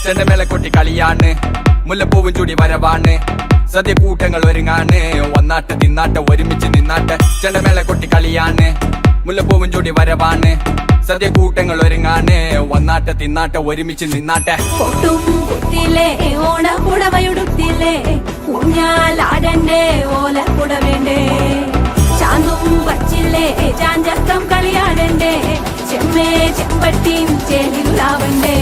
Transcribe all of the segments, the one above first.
ചെണ്ടമേള കൊട്ടി കളിയാണ്, മുല്ലപ്പൂവും ചൂടി വരവാണ്, സദ്യ കൂട്ടങ്ങൾ ഒരുങ്ങാണ്, വന്നാട്ട് തിന്നാട്ട് ഒരുമിച്ച് നിന്നാട്ട്. ചെണ്ടമേള കൊട്ടി കളിയാണ്, മുല്ലപ്പൂവും ചൂടി വരവാണ്, സദ്യ കൂട്ടങ്ങൾ ഒരുങ്ങാണ്, വന്നാട്ട് തിന്നാട്ട് ഒരുമിച്ച് നിന്നാട്ടെ. ഓണപ്പുടവയുടുത്തില്ലേ ഊഞ്ഞാലാടണ്ടേ ഓലപ്പുട വേണ്ടേ, ചാന്തും വച്ചില്ലേ ചാഞ്ചക്കം കളിയാടണ്ടേ, ചെമ്മേ ചെമ്പട്ടിയും ചേലിലാവണ്ടേ.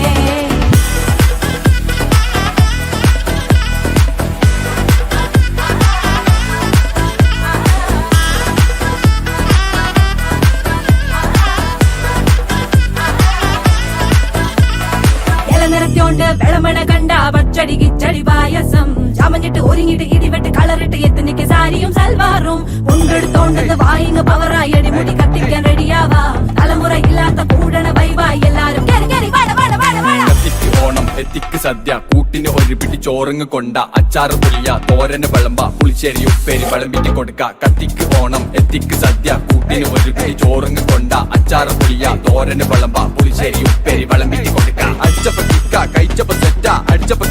നിറത്തോണ്ട് വെളമണ കണ്ട പച്ചടി കിച്ചടി പായസം, ചമഞ്ഞിട്ട് ഒരുങ്ങിട്ട് ഇടിവെട്ട് കളറിട്ട് എത്തുനിക്ക് സാരിയും സൽവാറും, ഉണ്ടെടുത്തോണ്ടെന്ന് വായിങ് പവറായി അടിമുടി കത്തിക്കാൻ റെഡിയാവാ, തലമുറ ഇല്ലാത്ത കൂടണ വൈവായി എല്ലാരും കത്തിക്ക് ഓണം എത്തിക്ക് സദ്യ, കൂട്ടിന് ഒരു പിടി ചോറുങ്ങ് കൊണ്ട, അച്ചാറ് പുളിയ തോരന് വിളമ്പ, പുളിശ്ശേരി ഉപ്പേരി വിളമ്പിട്ട് കൊടുക്ക. കത്തിക്ക് ഓണം എത്തിക്ക് സദ്യ, കൂട്ടിന് ഒരു പിടി ചോറുങ്ങ് കൊണ്ട, അച്ചാറ് പുളിയ തോരന് വിളമ്പ, പുളിശ്ശേരി ഉപ്പേരി വിളമ്പിട്ട് കൊടുക്ക. അടിച്ചപ്പ കിക്ക കഴിച്ചപ്പ സെറ്റ, അടിച്ചപ്പ